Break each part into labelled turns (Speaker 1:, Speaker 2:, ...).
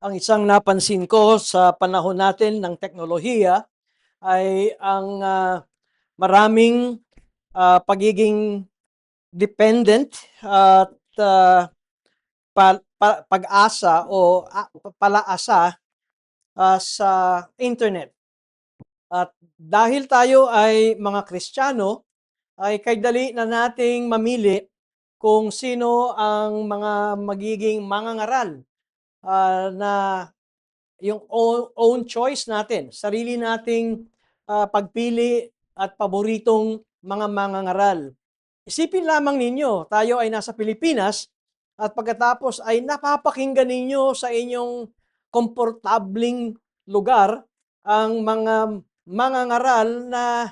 Speaker 1: Ang isang napansin ko sa panahon natin ng teknolohiya ay ang maraming pagiging dependent at pag-asa o palaasa sa internet. At dahil tayo ay mga Kristiyano, ay kaydali na nating mamili kung sino ang mga magiging mangangaral na yung own choice natin, sarili nating pagpili at paboritong mga mangangaral. Isipin lamang ninyo, tayo ay nasa Pilipinas at pagkatapos ay napapakinggan ninyo sa inyong komportabling lugar ang mga mangangaral na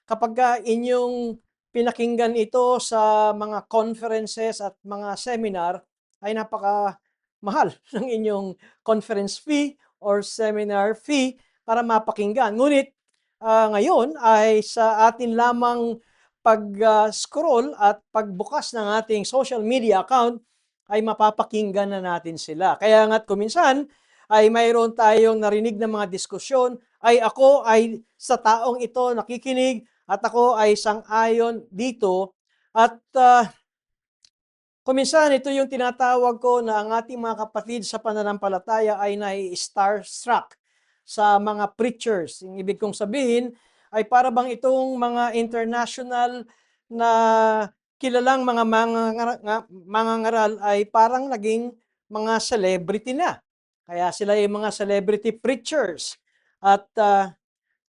Speaker 1: kapag inyong pinakinggan ito sa mga conferences at mga seminar, ay napaka mahal ng inyong conference fee or seminar fee para mapakinggan. Ngunit ngayon ay sa atin lamang pag-scroll at pagbukas ng ating social media account ay mapapakinggan na natin sila. Kaya nga't kuminsan ay mayroon tayong narinig na mga diskusyon, ay ako ay sa taong ito nakikinig at ako ay sang-ayon dito. At kuminsan ito yung tinatawag ko na ang ating mga kapatid sa pananampalataya ay nai-starstruck sa mga preachers. Yung ibig kong sabihin ay para bang itong mga international na kilalang mga mangangaral ay parang naging mga celebrity na. Kaya sila yung mga celebrity preachers. At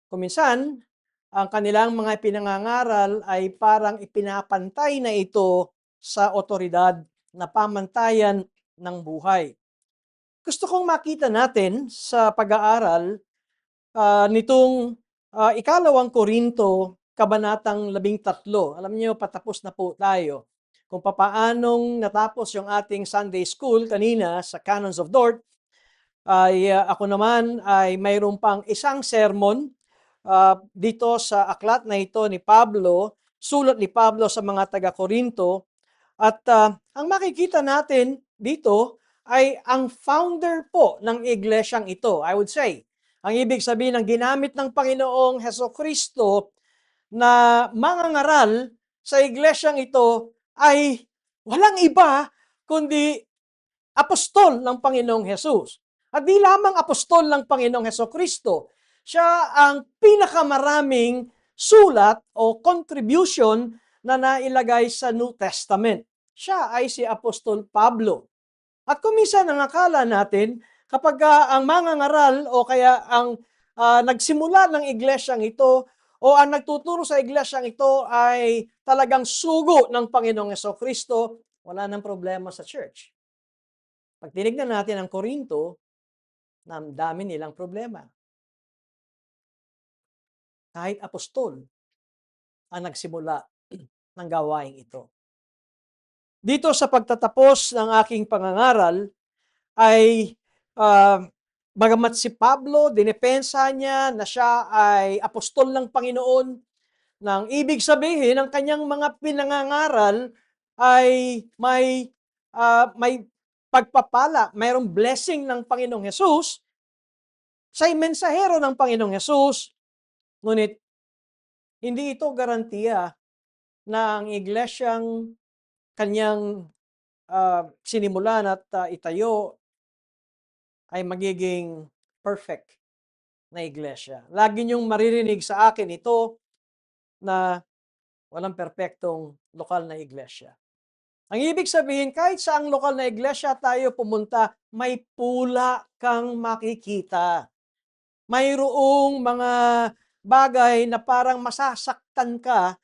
Speaker 1: kuminsan, ang kanilang mga pinangangaral ay parang ipinapantay na ito sa otoridad na pamantayan ng buhay. Gusto kong makita natin sa pag-aaral nitong ikalawang Korinto, kabanatang 13. Alam niyo, patapos na po tayo. Kung papaanong natapos yung ating Sunday School kanina sa Canons of Dort, ay ako naman ay mayroon pang isang sermon dito sa aklat na ito ni Pablo, sulat ni Pablo sa mga taga-Korinto. At ang makikita natin dito ay ang founder po ng iglesyang ito, I would say. Ang ibig sabihin ng ginamit ng Panginoong Hesukristo na mangangaral sa iglesyang ito ay walang iba kundi apostol ng Panginoong Hesus. At di lamang apostol ng Panginoong Hesukristo, siya ang pinakamaraming sulat o contribution na nailagay sa New Testament. Siya ay si Apostol Pablo. At kung minsan ang akala natin, kapag ang mangangaral o kaya ang nagsimula ng iglesyang ito o ang nagtuturo sa iglesyang ito ay talagang sugo ng Panginoong Hesukristo, wala nang problema sa church. Pag tinignan natin ang Korinto, ang dami nilang problema. Kahit apostol ang nagsimula ng gawain ito. Dito sa pagtatapos ng aking pangangaral ay bagamat si Pablo, dinepensa niya na siya ay apostol ng Panginoon, nang ibig sabihin ang kanyang mga pinangangaral ay may pagpapala, mayroong blessing ng Panginoong Hesus, siya'y mensahero ng Panginoong Hesus, ngunit hindi ito garantiya na ang iglesyang kanyang sinimulan at itayo ay magiging perfect na iglesia. Lagi niyong maririnig sa akin ito na walang perpektong lokal na iglesia. Ang ibig sabihin, kahit saang lokal na iglesia tayo pumunta, may pula kang makikita. Mayroong mga bagay na parang masasaktan ka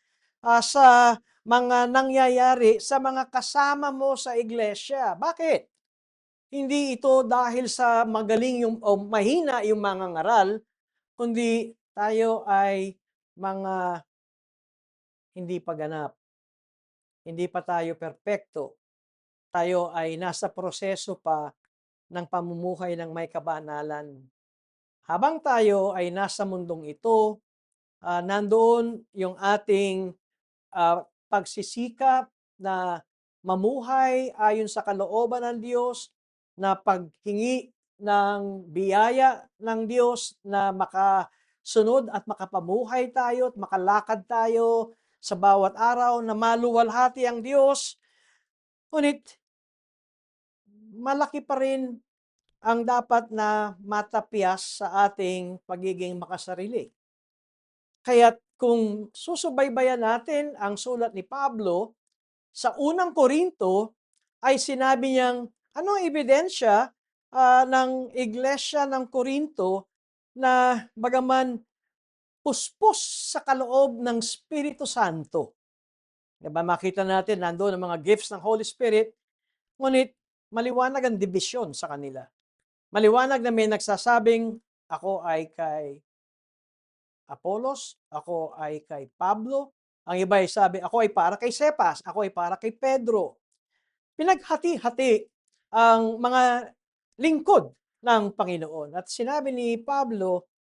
Speaker 1: sa mga nangyayari sa mga kasama mo sa iglesia. Bakit? Hindi ito dahil sa magaling yung o mahina yung mga ngaral, kundi tayo ay mga hindi pa ganap. Hindi pa tayo perpekto. Tayo ay nasa proseso pa ng pamumuhay ng may kabanalan. Habang tayo ay nasa mundong ito, nandoon yung ating pagsisikap na mamuhay ayon sa kalooban ng Diyos, na paghingi ng biyaya ng Diyos na makasunod at makapabuhay tayo at makalakad tayo sa bawat araw na maluwalhati ang Diyos. Ngunit malaki pa rin ang dapat na matapyas sa ating pagiging makasarili. Kaya't kung susubaybayan natin ang sulat ni Pablo, sa unang Korinto ay sinabi niyang ano ang ebidensya ng iglesia ng Korinto na bagaman puspos sa kaloob ng Espiritu Santo. Diba, makita natin nandoon ang mga gifts ng Holy Spirit, ngunit maliwanag ang dibisyon sa kanila. Maliwanag na may nagsasabing, ako ay kay Apolos, ako ay kay Pablo. Ang iba ay sabi, ako ay para kay Cephas, ako ay para kay Pedro. Pinaghati-hati ang mga lingkod ng Panginoon. At sinabi ni Pablo,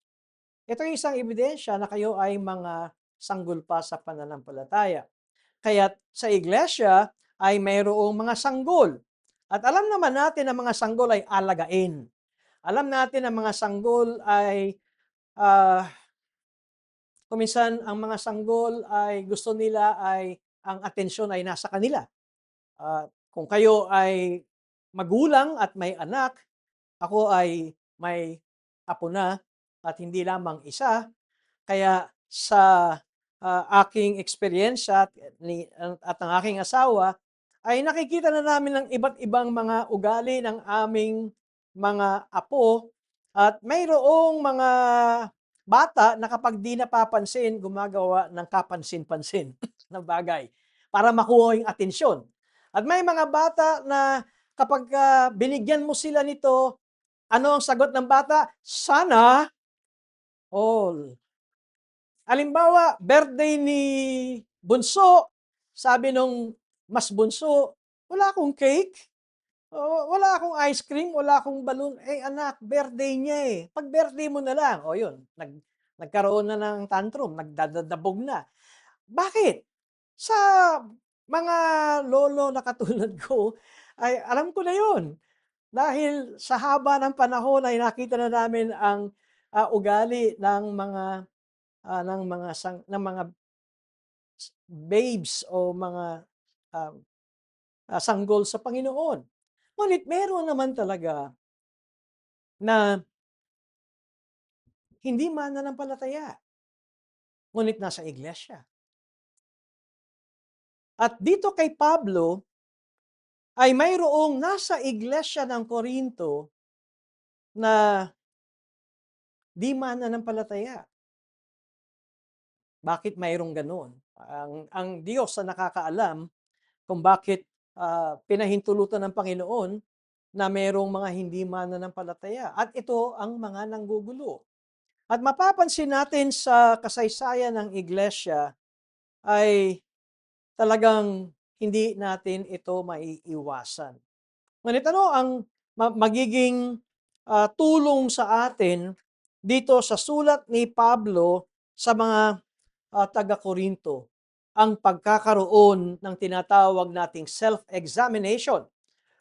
Speaker 1: ito ay isang ebidensya na kayo ay mga sanggol pa sa pananampalataya. Kaya't sa iglesia ay mayroong mga sanggol. At alam naman natin na mga sanggol ay alagain. Alam natin na mga sanggol ay ah, kuminsan ang mga sanggol ay gusto nila ay ang atensyon ay nasa kanila. Kung kayo ay magulang at may anak, ako ay may apo na at hindi lamang isa, kaya sa aking eksperyensya at ang aking asawa, ay nakikita na namin ng iba't ibang mga ugali ng aming mga apo at mayroong mga bata na kapag di napapansin, gumagawa ng kapansin-pansin na bagay para makuha yung atensyon. At may mga bata na kapag binigyan mo sila nito, ano ang sagot ng bata? Sana all. Halimbawa, birthday ni bunso, sabi nung mas bunso, wala akong cake, wala akong ice cream, wala akong balloon. Eh anak, birthday niya eh. Pag birthday mo na lang, o yun, nagkaroon na ng tantrum, nagdadadabog na. Bakit? Sa mga lolo na katulad ko, ay alam ko na yun. Dahil sa haba ng panahon ay nakita na namin ang ugali ng mga babes o mga um, sanggol sa Panginoon. Ngunit meron naman talaga na hindi mananampalataya, ngunit nasa iglesia. At dito kay Pablo ay mayroong nasa iglesia ng Korinto na di mananampalataya. Bakit mayroong ganoon? Ang Diyos na nakakaalam kung bakit pinahintulutan ng Panginoon na mayroong mga hindi mananampalataya. At ito ang mga nanggugulo. At mapapansin natin sa kasaysayan ng iglesia ay talagang hindi natin ito maiiwasan. Ngunit ano ang magiging tulong sa atin dito sa sulat ni Pablo sa mga taga-Korinto? Ang pagkakaroon ng tinatawag nating self-examination,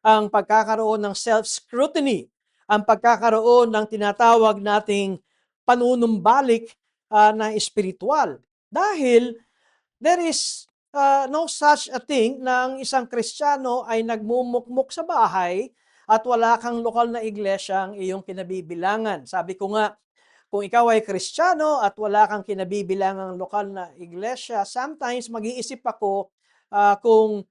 Speaker 1: ang pagkakaroon ng self-scrutiny, ang pagkakaroon ng tinatawag nating panunumbalik na espiritual. Dahil there is no such a thing na ang isang Kristiyano ay nagmumukmuk sa bahay at wala kang lokal na iglesia ang iyong kinabibilangan. Sabi ko nga, kung ikaw ay Kristiyano at wala kang kinabibilangang lokal na iglesia, sometimes mag-iisip ako kung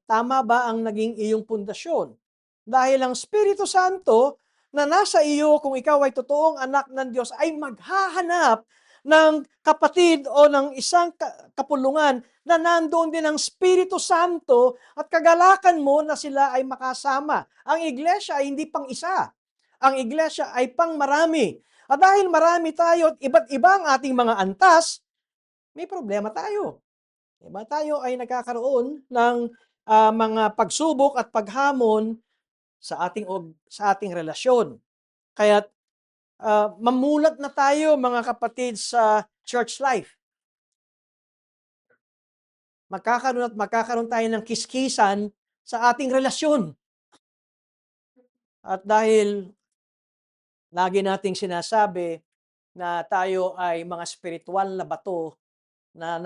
Speaker 1: tama ba ang naging iyong pundasyon. Dahil ang Espiritu Santo na nasa iyo, kung ikaw ay totoong anak ng Diyos, ay maghahanap ng kapatid o ng isang kapulungan na nandoon din ang Espiritu Santo at kagalakan mo na sila ay makasama. Ang iglesia ay hindi pang isa. Ang iglesia ay pang marami. At dahil marami tayo at iba't iba ang ating mga antas, may problema tayo. Diba? Tayo ay nagkakaroon ng mga pagsubok at paghamon sa ating relasyon. Kaya mamulat na tayo mga kapatid sa church life. Magkakaroon tayo ng kiskisan sa ating relasyon. At dahil Lagi nating sinasabi na tayo ay mga spiritual na bato na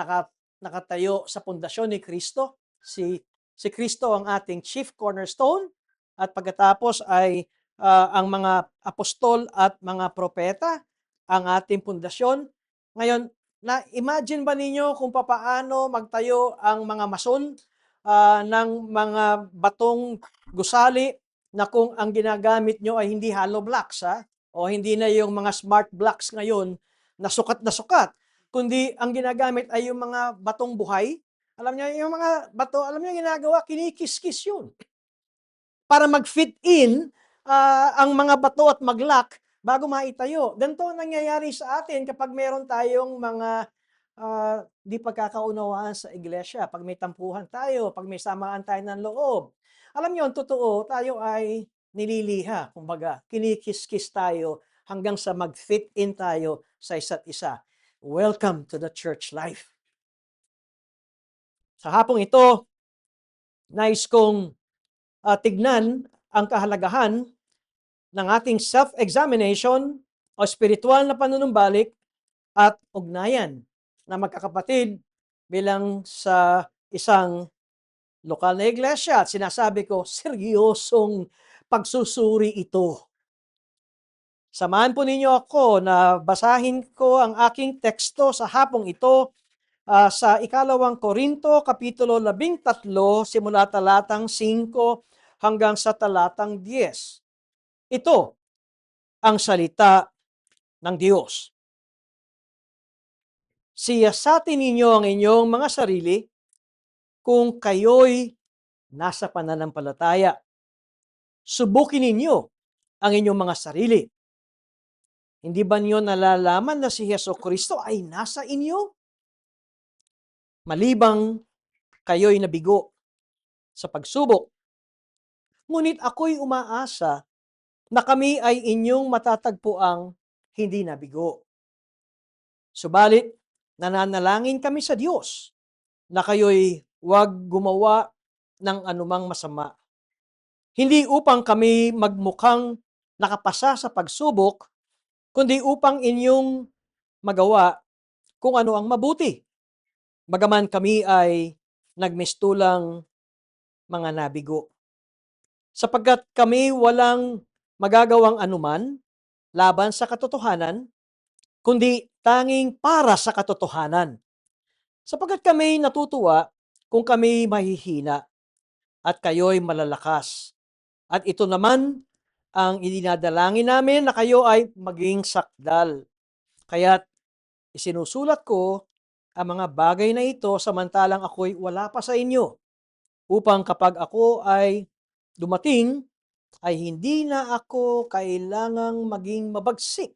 Speaker 1: nakatayo sa pundasyon ni Kristo. Si Kristo ang ating chief cornerstone at pagkatapos ay ang mga apostol at mga propeta ang ating pundasyon. Ngayon, na-imagine ba ninyo kung papaano magtayo ang mga mason ng mga batong gusali na kung ang ginagamit nyo ay hindi hollow blocks, o hindi na yung mga smart blocks ngayon na sukat, kundi ang ginagamit ay yung mga batong buhay. Alam niyo, yung mga bato, alam niyo yung ginagawa, kinikis-kis yun. Para mag-fit in ang mga bato at mag-lock bago maitayo. Ganito ang nangyayari sa atin kapag meron tayong mga di pagkakaunawaan sa iglesia, pag may tampuhan tayo, pag may samaan tayo ng loob. Alam niyo, totoo, tayo ay nililiha, kumbaga, kinikis-kis tayo hanggang sa mag-fit in tayo sa isa't isa. Welcome to the church life. Sa hapong ito, nais kong tignan ang kahalagahan ng ating self-examination o spiritual na panunumbalik at ugnayan na magkakapatid bilang sa isang lokal na iglesia. At sinasabi ko, seryosong pagsusuri ito. Samahan po ninyo ako na basahin ko ang aking teksto sa hapong ito sa 2 Korinto, Kapitulo 13, simula talatang 5 hanggang sa talatang 10. Ito ang salita ng Diyos. Siyasatin ninyo ang inyong mga sarili kung kayo'y nasa pananampalataya. Subukin ninyo ang inyong mga sarili. Hindi ba niyo nalalaman na si Jesucristo ay nasa inyo? Malibang kayo'y nabigo sa pagsubok. Ngunit ako'y umaasa na kami ay inyong matatagpuang hindi nabigo. Subalit, nananalangin kami sa Diyos na kayo'y huwag gumawa ng anumang masama. Hindi upang kami magmukhang nakapasa sa pagsubok, kundi upang inyong magawa kung ano ang mabuti. Bagaman kami ay nagmistulang mga nabigo. Sapagkat kami walang magagawang anuman laban sa katotohanan, kundi tanging para sa katotohanan. Sapagkat kami natutuwa kung kami mahihina at kayo'y malalakas. At ito naman ang idinadalangin namin na kayo ay maging sakdal. Kaya't isinusulat ko ang mga bagay na ito samantalang ako'y wala pa sa inyo, upang kapag ako ay dumating, ay hindi na ako kailangang maging mabagsik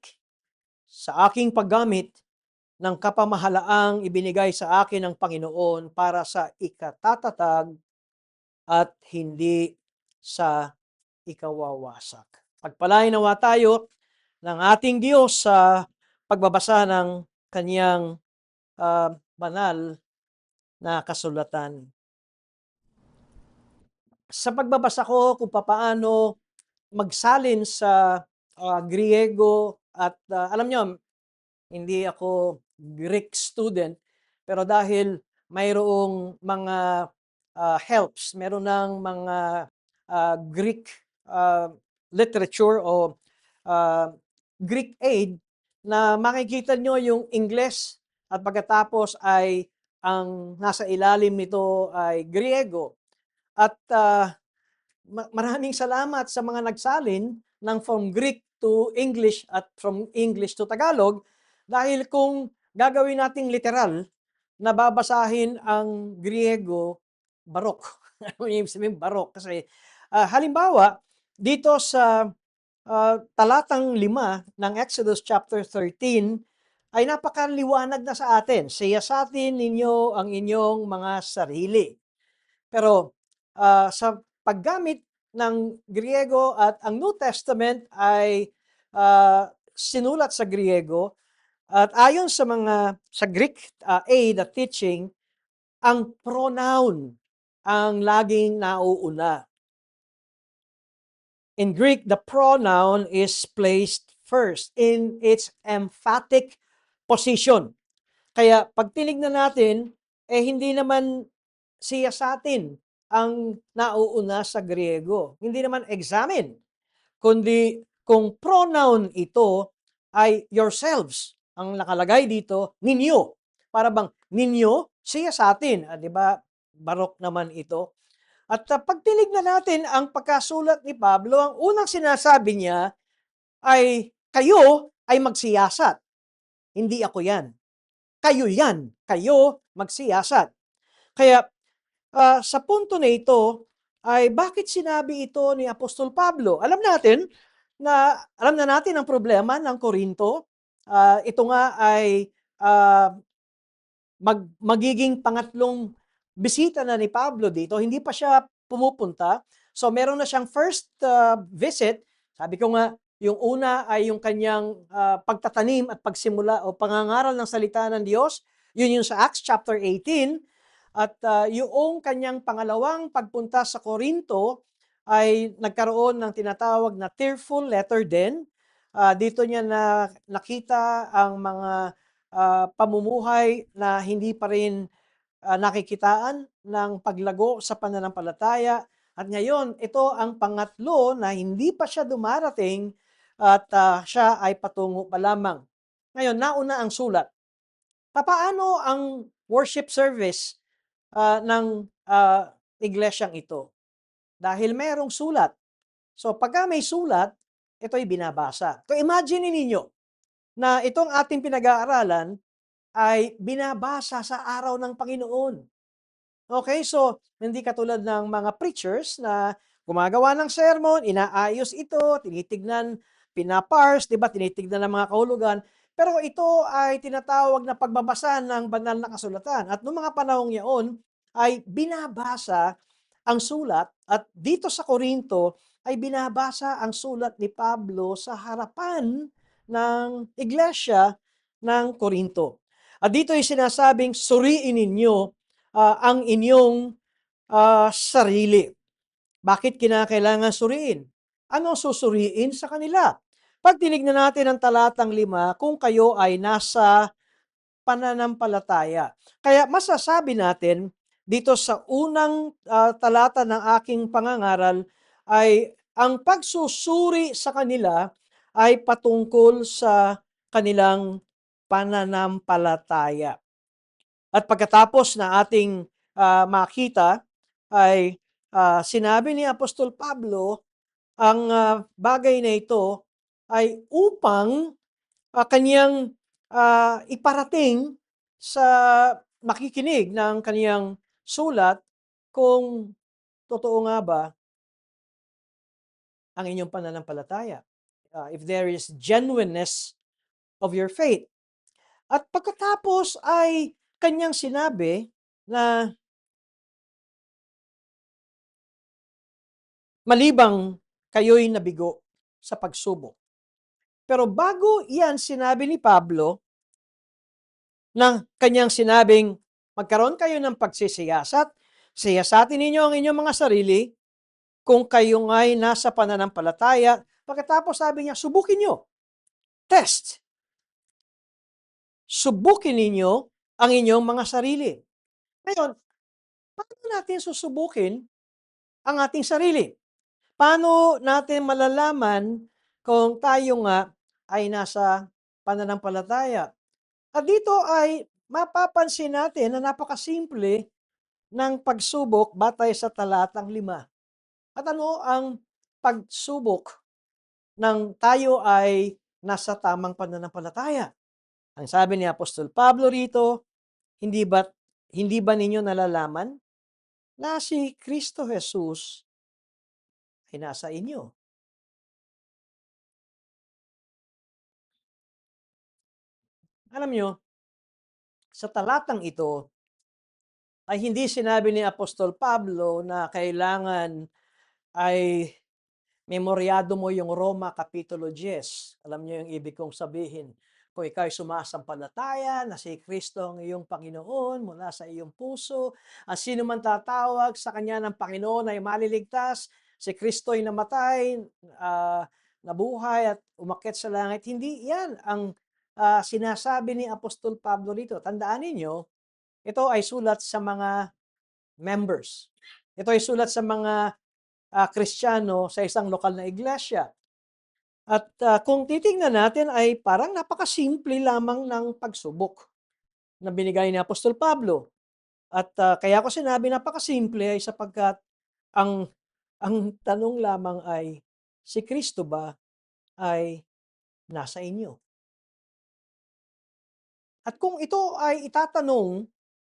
Speaker 1: sa aking paggamit ng kapamahalaang ibinigay sa akin ng Panginoon para sa ikatatag at hindi sa ikawawasak. Pagpalain nawa tayo ng ating Diyos sa pagbabasa ng kanyang banal na kasulatan. Sa pagbabasa ko kung paano magsalin sa Griego at alam nyo, hindi ako Greek student, pero dahil mayroong mga helps, meron ng mga Greek literature o Greek aid na makikita nyo yung Ingles at pagkatapos ay ang nasa ilalim nito ay Griego. At maraming salamat sa mga nagsalin ng from Greek to English at from English to Tagalog dahil kung gagawin nating literal na babasahin ang Griego, barok. Ano yung sabihin barok? Kasi halimbawa, dito sa talatang 5 ng Exodus chapter 13 ay napakaliwanag na sa atin. Siyasatin ninyo ang inyong mga sarili. Pero sa paggamit ng Griego at ang New Testament ay sinulat sa Griego at ayon sa Greek aid at teaching, ang pronoun ang laging nauuna. In Greek, the pronoun is placed first in its emphatic position. Kaya pag tinignan natin, hindi naman siya sa atin ang nauuna sa Griego. Hindi naman examine, kundi kung pronoun ito ay yourselves. Ang nakalagay dito, ninyo. Para bang ninyo, siya sa atin. Di ba? Barok naman ito. At pag tinignan natin ang pagkasulat ni Pablo, ang unang sinasabi niya ay kayo ay magsiyasat. Hindi ako yan. Kayo yan. Kayo magsiyasat. Kaya sa punto na ito, ay bakit sinabi ito ni Apostol Pablo? Alam na natin ang problema ng Korinto. Ito nga ay ah, magiging pangatlong bisita na ni Pablo dito. Hindi pa siya pumupunta. So meron na siyang first visit. Sabi ko nga, yung una ay yung kanyang pagtatanim at pagsimula o pangangaral ng salita ng Diyos. Yun yung sa Acts chapter 18. At yung kanyang pangalawang pagpunta sa Korinto ay nagkaroon ng tinatawag na tearful letter din. Dito niya nakita ang mga pamumuhay na hindi pa rin nakikitaan ng paglago sa pananampalataya. At ngayon, ito ang pangatlo na hindi pa siya dumarating at siya ay patungo pa lamang. Ngayon, nauna ang sulat. Papaano ang worship service ng iglesyang ito? Dahil mayroong sulat. So pagka may sulat, ito'y binabasa. So imagine ninyo na itong ating pinag-aaralan ay binabasa sa araw ng Panginoon. Okay, so hindi katulad ng mga preachers na gumagawa ng sermon, inaayos ito, tinitignan, pinapars, di ba, tinitignan ng mga kahulugan. Pero ito ay tinatawag na pagbabasa ng banal na kasulatan. At noong mga panahong yaon, ay binabasa ang sulat at dito sa Korinto ay binabasa ang sulat ni Pablo sa harapan ng iglesia ng Korinto. At dito ay sinasabing, suriin ninyo ang inyong sarili. Bakit kinakailangan suriin? Ano susuriin sa kanila? Pag tinignan natin ang talatang 5, kung kayo ay nasa pananampalataya. Kaya masasabi natin, dito sa unang talata ng aking pangangaral, ay ang pagsusuri sa kanila ay patungkol sa kanilang pananampalataya. At pagkatapos na ating makita ay sinabi ni Apostol Pablo ang bagay na ito ay upang kaniyang iparating sa makikinig ng kaniyang sulat kung totoo nga ba ang inyong pananampalataya. If there is genuineness of your faith. At pagkatapos ay kanyang sinabi na malibang kayo'y nabigo sa pagsubok. Pero bago yan sinabi ni Pablo, na kanyang sinabing, magkaroon kayo ng pagsisiyasat, siyasatin ninyo ang inyong mga sarili, kung kayo nga'y nasa pananampalataya, pagkatapos sabi niya, subukin nyo. Test. Subukin ninyo ang inyong mga sarili. Ngayon, paano natin susubukin ang ating sarili? Paano natin malalaman kung tayo nga ay nasa pananampalataya? At dito ay mapapansin natin na napakasimple ng pagsubok batay sa talatang 5. At ano ang pagsubok ng tayo ay nasa tamang pananampalataya? Ang sabi ni Apostol Pablo rito, hindi ba ninyo nalalaman na si Kristo Jesus ay nasa inyo? Alam nyo, sa talatang ito ay hindi sinabi ni Apostol Pablo na kailangan ay memoryado mo yung Roma Kapitulo 10. Alam niyo yung ibig kong sabihin. Kung ikaw ay sumasampalataya na si Kristo ang iyong Panginoon mula sa iyong puso, at sino man tatawag sa Kanya ng Panginoon ay maliligtas, si Kristo ay namatay, nabuhay at umakyat sa langit. Hindi yan ang sinasabi ni Apostol Pablo dito. Tandaan ninyo, ito ay sulat sa mga members. Ito ay sulat sa mga Kristiyano sa isang lokal na iglesia. At kung titingnan natin ay parang napakasimple lamang ng pagsubok na binigay ni Apostol Pablo. At kaya ko sinabi napakasimple ay sapagkat ang ang tanong lamang ay, si Kristo ba ay nasa inyo? At kung ito ay itatanong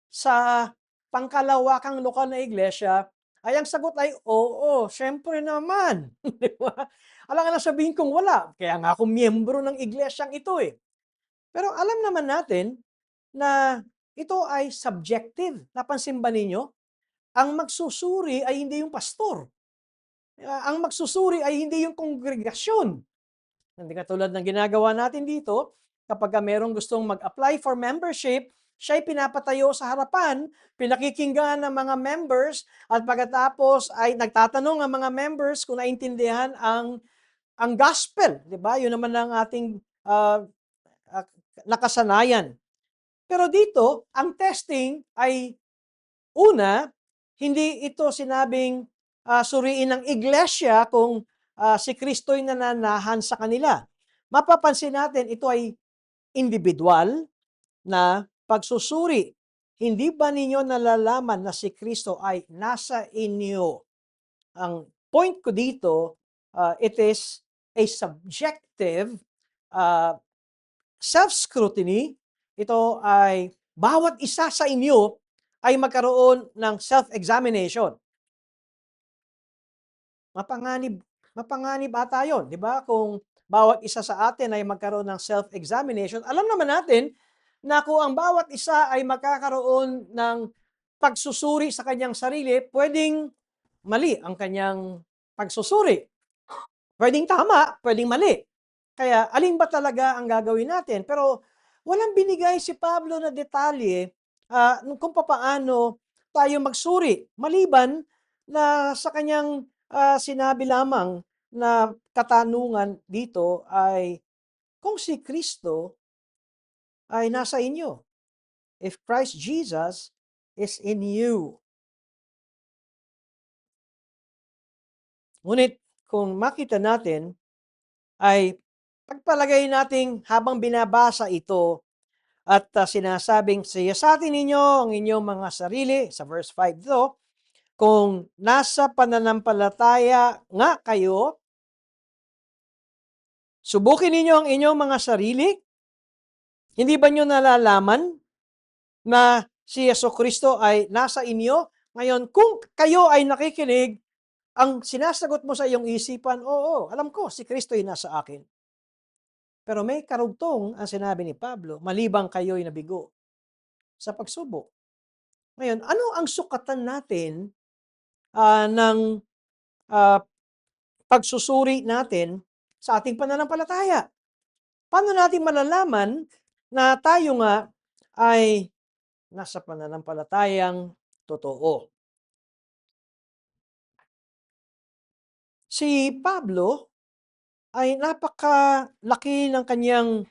Speaker 1: sa pangkalawakang lokal na iglesia, ay ang sagot ay, oo, siyempre naman. Di ba? Alangan na sabihin kong wala. Kaya nga ako miyembro ng iglesyang ito eh. Pero alam naman natin na ito ay subjective. Napansin ba ninyo? Ang magsusuri ay hindi yung pastor. Ang magsusuri ay hindi yung kongregasyon. Hindi katulad ng ginagawa natin dito, kapag merong gustong mag-apply for membership, siya'y pinapatayo sa harapan, pinakikinggan ng mga members, at pagkatapos ay nagtatanong ang mga members kung naintindihan ang gospel. Di ba? Yun naman ang ating ah, nakasanayan. Pero dito, ang testing ay una, hindi ito sinabing suriin ng iglesia kung si Kristo'y nananahan sa kanila. Mapapansin natin ito ay individual na pagsusuri. Hindi ba ninyo nalalaman na si Kristo ay nasa inyo? Ang point ko dito, it is a subjective uh, self-scrutiny. Ito ay bawat isa sa inyo ay magkaroon ng self-examination. Mapanganib mapanganib ata yun, di ba? Kung bawat isa sa atin ay magkaroon ng self-examination, alam naman natin na kung ang bawat isa ay magkakaroon ng pagsusuri sa kanyang sarili, pwedeng mali ang kanyang pagsusuri. Pwedeng tama, pwedeng mali. Kaya alin ba talaga ang gagawin natin? Pero walang binigay si Pablo na detalye kung papaano tayo magsuri. Maliban na sa kanyang sinabi lamang na katanungan dito ay kung si Kristo ay nasa inyo. If Christ Jesus is in you. Ngunit kung makita natin ay pagpalagay nating habang binabasa ito at sinasabing siyasatin ninyo ang inyong mga sarili, sa verse 5 ito, kung nasa pananampalataya nga kayo, subukin ninyo ang inyong mga sarili. Hindi ba nyo nalalaman na si Jesucristo ay nasa inyo? Ngayon, kung kayo ay nakikinig, ang sinasagot mo sa iyong isipan, oo, alam ko, si Kristo ay nasa akin. Pero may karugtong ang sinabi ni Pablo, malibang kayo'y nabigo sa pagsubok. Ngayon, ano ang sukatan natin ng ah, pagsusuri natin sa ating pananampalataya? Paano natin malalaman na tayo nga ay nasa pananampalatayang totoo? Si Pablo ay napakalaki ng kanyang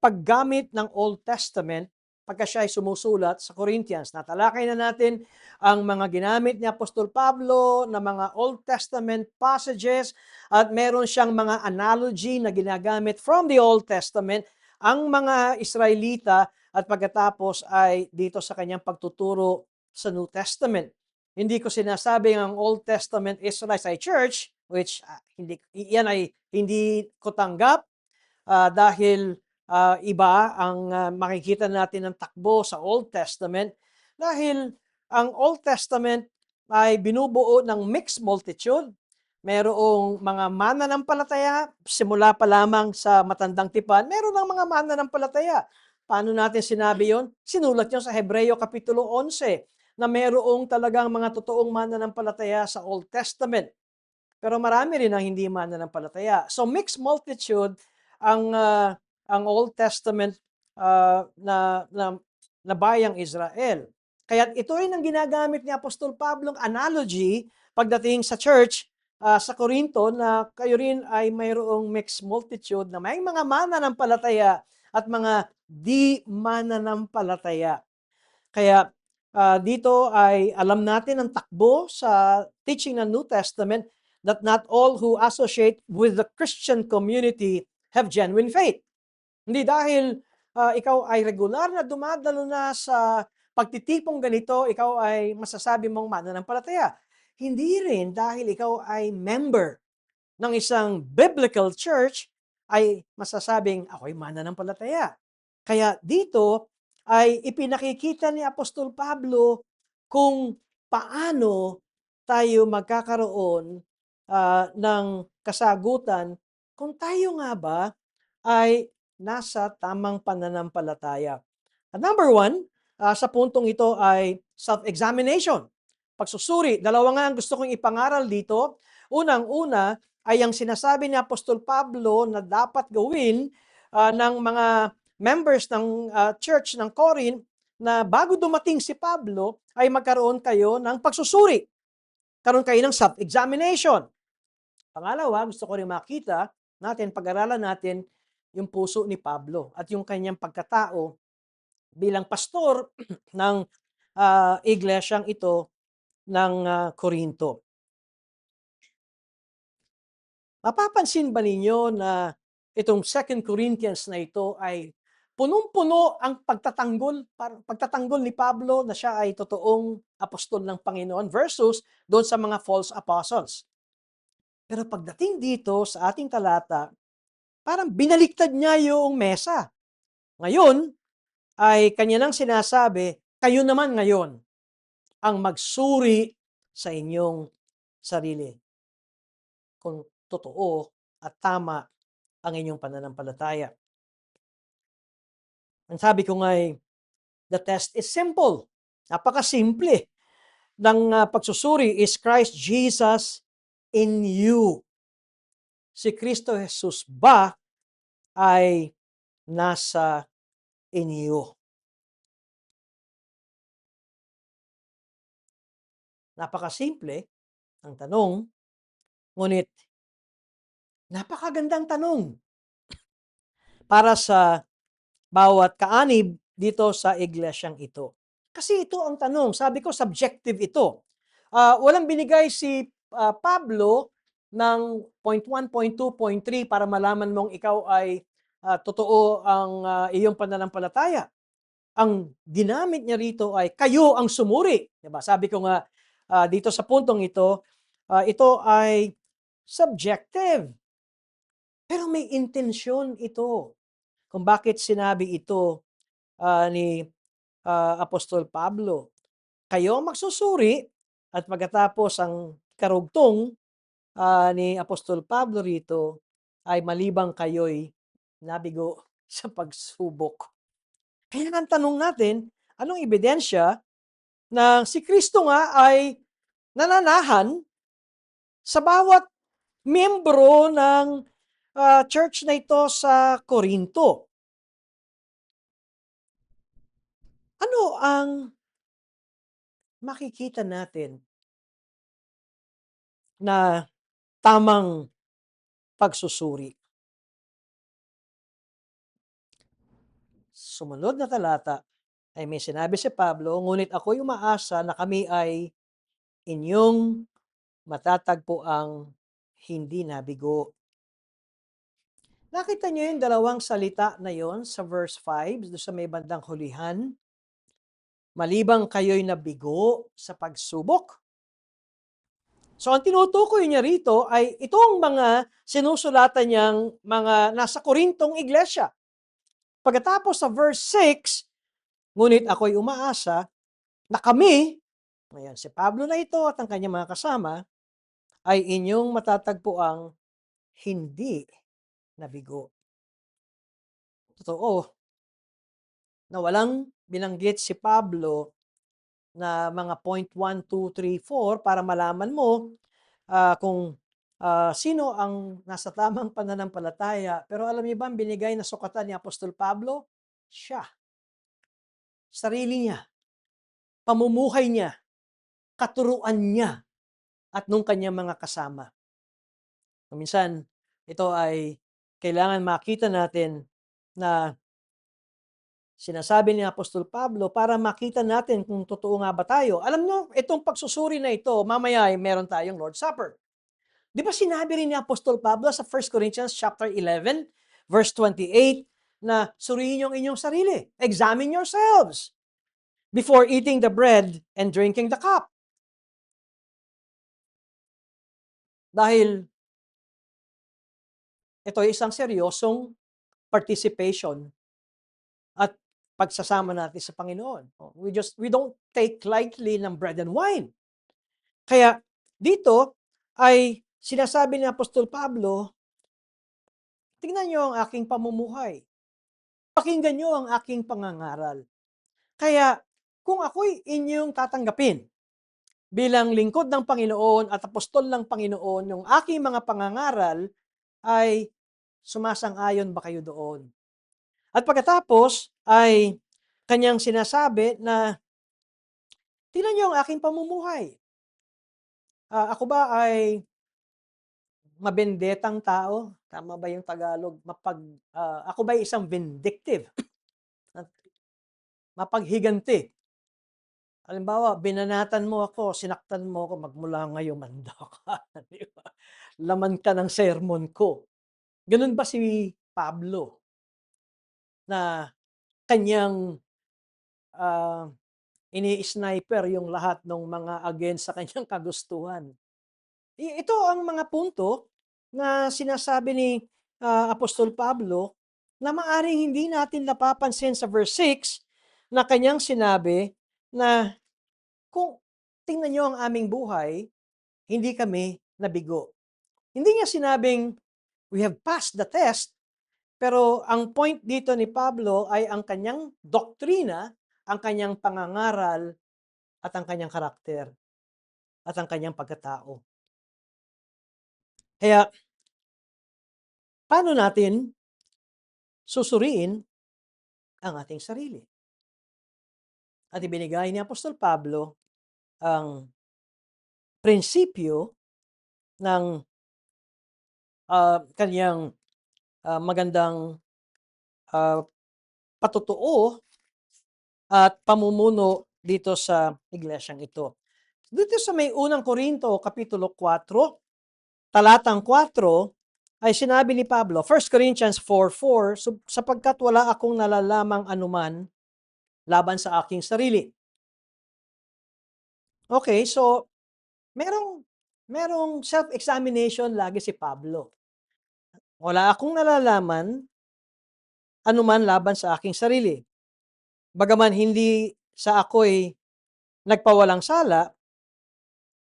Speaker 1: paggamit ng Old Testament pagka siya ay sumusulat sa Corinthians. Natalakay na natin ang mga ginamit ni Apostol Pablo na mga Old Testament passages at meron siyang mga analogy na ginagamit from the Old Testament ang mga Israelita at pagkatapos ay dito sa kanyang pagtuturo sa New Testament. Hindi ko sinasabing ang Old Testament Israelites ay church, which yan ay hindi ko tanggap dahil iba ang makikita natin ng takbo sa Old Testament dahil ang Old Testament ay binubuo ng mixed multitude. Merong mga mananampalataya, simula pa lamang sa matandang tipan, meron ng mga mananampalataya. Paano natin sinabi yon? Sinulat yun sa Hebreo Kapitulo 11 na merong talagang mga totoong mananampalataya sa Old Testament. Pero marami rin ang hindi mananampalataya. So mixed multitude ang Old Testament na bayang Israel. Kaya ito rin ang ginagamit ni Apostol Pablo ng analogy pagdating sa church sa Korinto na kayo rin ay mayroong mixed multitude na may mga mananampalataya at mga di mananampalataya. Kaya dito ay alam natin ang takbo sa teaching ng New Testament that not all who associate with the Christian community have genuine faith. Hindi dahil ikaw ay regular na dumadalo na sa pagtitipong ganito, ikaw ay masasabi mong mananampalataya. Hindi rin dahil ikaw ay member ng isang biblical church ay masasabing ako'y mananampalataya. Kaya dito ay ipinakikita ni Apostol Pablo kung paano tayo magkakaroon ng kasagutan kung tayo nga ba ay nasa tamang pananampalataya. At number one, sa puntong ito ay self-examination. Pagsusuri. Dalawa nga ang gusto kong ipangaral dito. Unang-una ay ang sinasabi ni Apostol Pablo na dapat gawin ng mga members ng church ng Corinth na bago dumating si Pablo ay magkaroon kayo ng pagsusuri. Karoon kayo ng self-examination. Pangalawa, gusto ko rin makita natin, pag-aralan natin yung puso ni Pablo at yung kanyang pagkatao bilang pastor ng iglesyang ito ng Korinto. Mapapansin ba ninyo na itong 2 Corinthians na ito ay punong-puno ang pagtatanggol ni Pablo na siya ay totoong apostol ng Panginoon versus doon sa mga false apostles. Pero pagdating dito sa ating talata, parang binaliktad niya yung mesa. Ngayon ay kanya nang sinasabi, kayo naman ngayon ang magsuri sa inyong sarili kung totoo at tama ang inyong pananampalataya. Ang sabi ko nga ay, the test is simple. Napakasimple ng pagsusuri. Is Christ Jesus in you? Si Kristo Jesus ba ay nasa inyo? Napakasimple ang tanong, ngunit napakagandang tanong para sa bawat kaanib dito sa iglesyang ito. Kasi ito ang tanong, sabi ko subjective ito. Walang binigay si Pablo ng point 1, point 2, point 3 para malaman mong ikaw ay totoo ang iyong pananampalataya. Ang ginamit niya rito ay kayo ang sumuri. Diba? Sabi ko nga dito sa puntong ito ay subjective. Pero may intensyon ito kung bakit sinabi ito ni Apostol Pablo. Kayo ang magsusuri at pagkatapos ang karugtong ni Apostol Pablo rito ay malibang kayo'y nabigo sa pagsubok. Kaya ang tanong natin, anong ebidensya na si Kristo nga ay nananahan sa bawat miyembro ng church na ito sa Korinto? Ano ang makikita natin na tamang pagsusuri? Sumunod na talata ay may sinabi si Pablo, ngunit ako'y umaasa na kami ay inyong matatagpo ang hindi nabigo. Nakita niyo yung dalawang salita na yon sa verse 5, doon sa may bandang hulihan? Malibang kayo'y nabigo sa pagsubok. So ang tinutukoy niya rito ay itong mga sinusulatan niyang mga nasa Korintong iglesia. Pagkatapos sa verse 6, ngunit ako'y umaasa na kami, ngayon si Pablo na ito at ang kanyang mga kasama, ay inyong matatagpo ang hindi nabigo. Totoo na walang binanggit si Pablo na mga point 1, 2, 3, 4 para malaman mo kung sino ang nasa tamang pananampalataya. Pero alam niyo ba ang binigay na sukatan ni Apostol Pablo? Siya. Sarili niya. Pamumuhay niya. Katuruan niya. At nung kanyang mga kasama. Minsan, ito ay kailangan makita natin na sinasabi ni Apostol Pablo para makita natin kung totoo nga ba tayo. Alam nyo, itong pagsusuri na ito, mamaya ay meron tayong Lord's Supper. Di ba sinabi rin ni Apostol Pablo sa 1 Corinthians chapter 11, verse 28, na suriin yung inyong sarili. Examine yourselves before eating the bread and drinking the cup. Dahil ito ay isang seryosong participation at pagsasama natin sa Panginoon. We don't take lightly ng bread and wine. Kaya dito ay sinasabi ni Apostol Pablo, tingnan niyo ang aking pamumuhay. Pakinggan niyo ang aking pangangaral. Kaya kung ako'y inyong tatanggapin bilang lingkod ng Panginoon at apostol ng Panginoon, yung aking mga pangangaral ay sumasang-ayon ba kayo doon? At pagkatapos ay kanyang sinasabi na tingnan niyo ang aking pamumuhay. Ako ba ay mabendetang tao? Tama ba yung Tagalog? Ako ba ay isang vindictive? Mapaghiganti? Halimbawa, binanatan mo ako, sinaktan mo ako, magmula ngayon manda ka. Di ba? Laman ka ng sermon ko. Ganun ba si Pablo na kanyang ah, ini-sniper yung lahat ng mga against sa kanyang kagustuhan? Ito ang mga punto na sinasabi ni Apostol Pablo na maaring hindi natin napapansin sa verse 6 na kanyang sinabi na kung tingnan niyo ang aming buhay, hindi kami nabigo. Hindi niya sinabing we have passed the test, pero ang point dito ni Pablo ay ang kanyang doktrina, ang kanyang pangangaral, at ang kanyang karakter, at ang kanyang pagkatao. Kaya, paano natin susuriin ang ating sarili? At ibinigay ni Apostol Pablo ang prinsipyo ng kanyang magandang patutuo at pamumuno dito sa iglesyang ito. Dito sa may unang Korinto, Kapitulo 4, talatang 4, ay sinabi ni Pablo, 1 Corinthians 4:4, sapagkat wala akong nalalamang anuman laban sa aking sarili. Okay, so merong self-examination lagi si Pablo. Wala akong nalalaman anuman laban sa aking sarili. Bagaman hindi sa ako'y nagpawalang sala,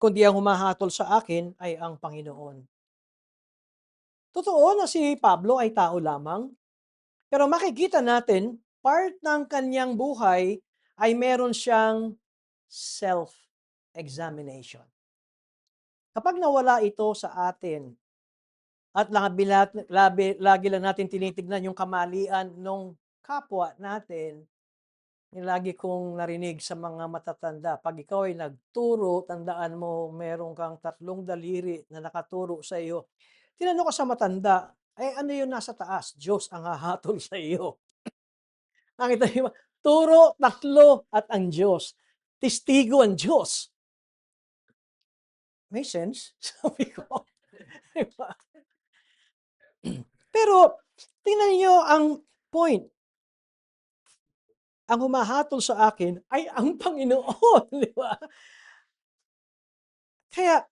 Speaker 1: kundi ang humahatol sa akin ay ang Panginoon. Totoo na si Pablo ay tao lamang, pero makikita natin, part ng kanyang buhay ay meron siyang self-examination. Kapag nawala ito sa atin, at lagi lang natin tinitignan yung kamalian ng kapwa natin, yung lagi kong narinig sa mga matatanda, pag ikaw ay nagturo, tandaan mo, meron kang 3 daliri na nakaturo sa iyo. Tinanong ko sa matanda, ano yung nasa taas? Diyos ang hahatol sa iyo. Nakita niyo ba? Turo, 3, at ang Diyos. Testigo ang Diyos. May sense? Sabi ko. Diba? Pero, tingnan niyo ang point. Ang humahatol sa akin ay ang Panginoon, di ba? Kaya,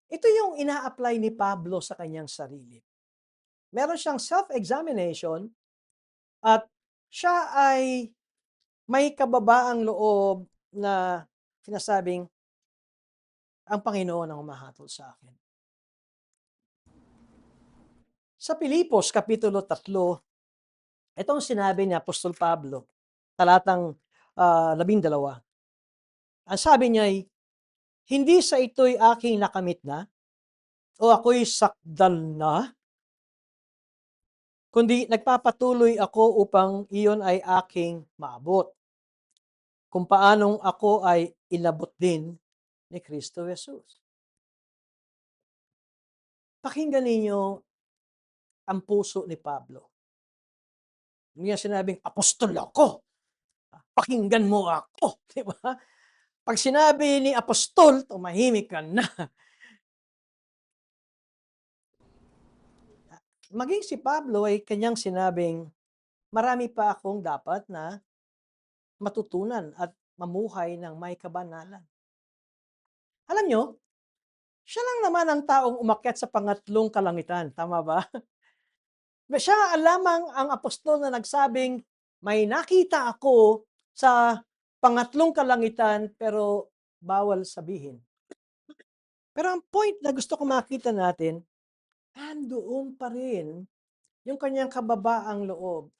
Speaker 1: ito yung ina-apply ni Pablo sa kanyang sarili. Meron siyang self-examination at siya ay may kababaang loob na sinasabing, ang Panginoon ang humahatol sa akin. Sa Pilipos, Kapitulo 3, itong sinabi ni Apostol Pablo, talatang 12. Ang sabi niya ay, hindi sa ito'y aking nakamit na, o ako'y sakdal na, kundi nagpapatuloy ako upang iyon ay aking maabot. Kung paanong ako ay inabot din ni Kristo Jesus. Pakinggan ninyo ang puso ni Pablo. Hindi niya sinabing, "Apostol ako, pakinggan mo ako." 'Di ba? 'Pag sinabi ni apostol, tumahimik ka na. Maging si Pablo ay kanyang sinabing, "Marami pa akong dapat na matutunan at mamuhay ng may kabanalan." Alam niyo, siya lang naman ang taong umakyat sa pangatlong kalangitan, tama ba? Siya lamang ang apostol na nagsabing, "May nakita ako sa pangatlong kalangitan pero bawal sabihin." Pero ang point na gusto ko makita natin, andoon pa rin yung kanyang kababaang loob.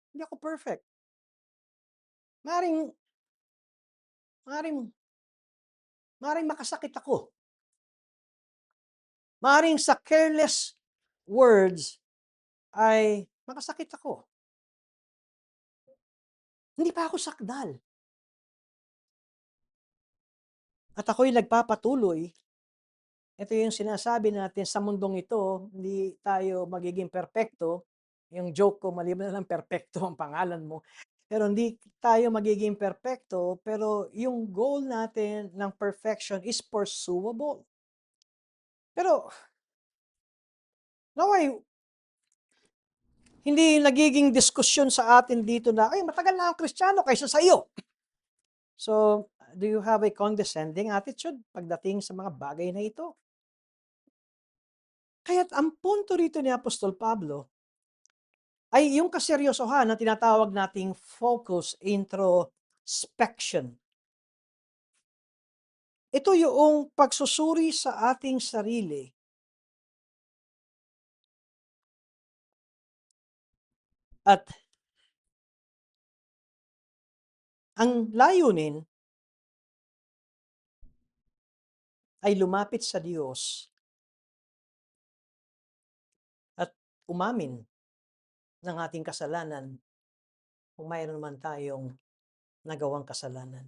Speaker 1: Hindi ako perfect. Maring maring maring makasakit ako. Maring sa careless words ay makasakit ako. Hindi pa ako sakdal. At ako'y nagpapatuloy. Ito yung sinasabi natin sa mundong ito, hindi tayo magiging perpekto. Yung joke ko, maliban na lang perpekto ang pangalan mo. Pero hindi tayo magiging perpekto, pero yung goal natin ng perfection is pursuable. Pero naway, hindi nagiging diskusyon sa atin dito na, ay, matagal na akong Kristiyano kaysa sa iyo. So, do you have a condescending attitude pagdating sa mga bagay na ito? Kaya't ang punto rito ni Apostol Pablo ay yung kaseryosohan na tinatawag nating focus introspection. Ito yung pagsusuri sa ating sarili at ang layunin ay lumapit sa Diyos at umamin ng ating kasalanan kung mayroon man tayong nagawang kasalanan.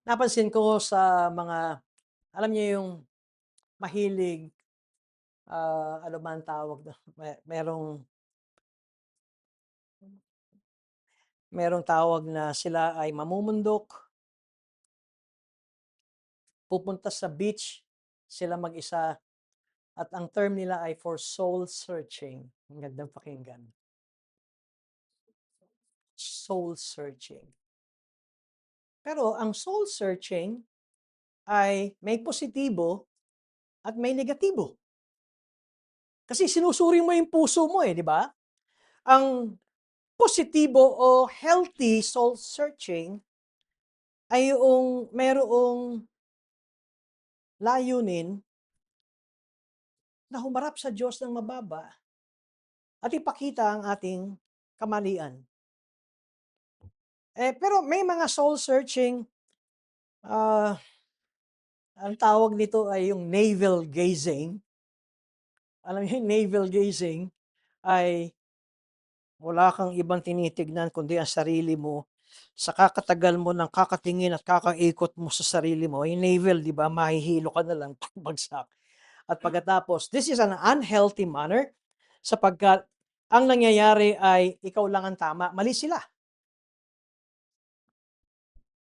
Speaker 1: Napansin ko sa mga, alam niyo yung mahilig, ano ba ang tawag dun? Merong tawag na sila ay mamumundok, pupunta sa beach, sila mag-isa, at ang term nila ay for soul searching. Ang gandang pakinggan. Soul searching. Pero ang soul searching ay may positibo at may negatibo. Kasi sinusuri mo yung puso mo di ba? Ang positibo o healthy soul searching ay yung merong layunin na humarap sa Diyos ng mababa at ipakita ang ating kamalian. Pero may mga soul searching, ah, ang tawag nito ay yung navel gazing. Alam niyo yung navel gazing ay wala kang ibang tinitignan kundi ang sarili mo. Sa kakatagal mo ng kakatingin at kakaikot mo sa sarili mo, yung navel, di ba, mahihilo ka na lang pagbagsak. At pagkatapos, this is an unhealthy manner sapagkat ang nangyayari ay ikaw lang ang tama, mali sila.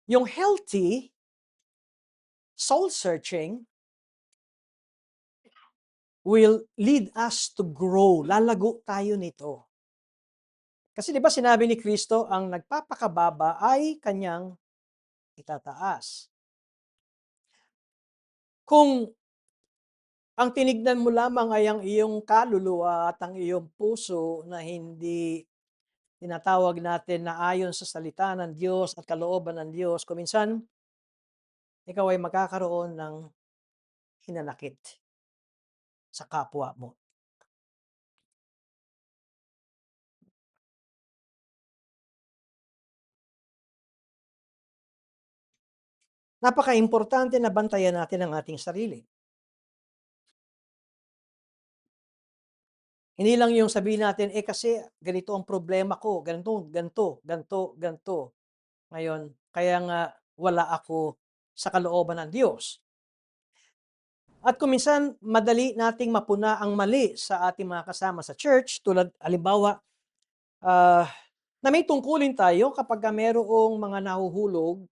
Speaker 1: Yung healthy soul searching will lead us to grow. Lalago tayo nito. Kasi di ba sinabi ni Kristo, ang nagpapakababa ay kanyang itataas. Kung ang tinignan mo lamang ay ang iyong kaluluwa at ang iyong puso na hindi tinatawag natin na ayon sa salita ng Diyos at kalooban ng Diyos, kuminsan, ikaw ay magkakaroon ng hinanakit sa kapwa mo. Napaka-importante na bantayan natin ang ating sarili. Hindi lang yung sabihin natin, kasi ganito ang problema ko, ganito, ganito, ganito, ganito. Ngayon, kaya nga wala ako sa kalooban ng Diyos. At kung minsan madali nating mapuna ang mali sa ating mga kasama sa church, tulad halimbawa, ah, na may tungkulin tayo kapagka mayroong mga nahuhulog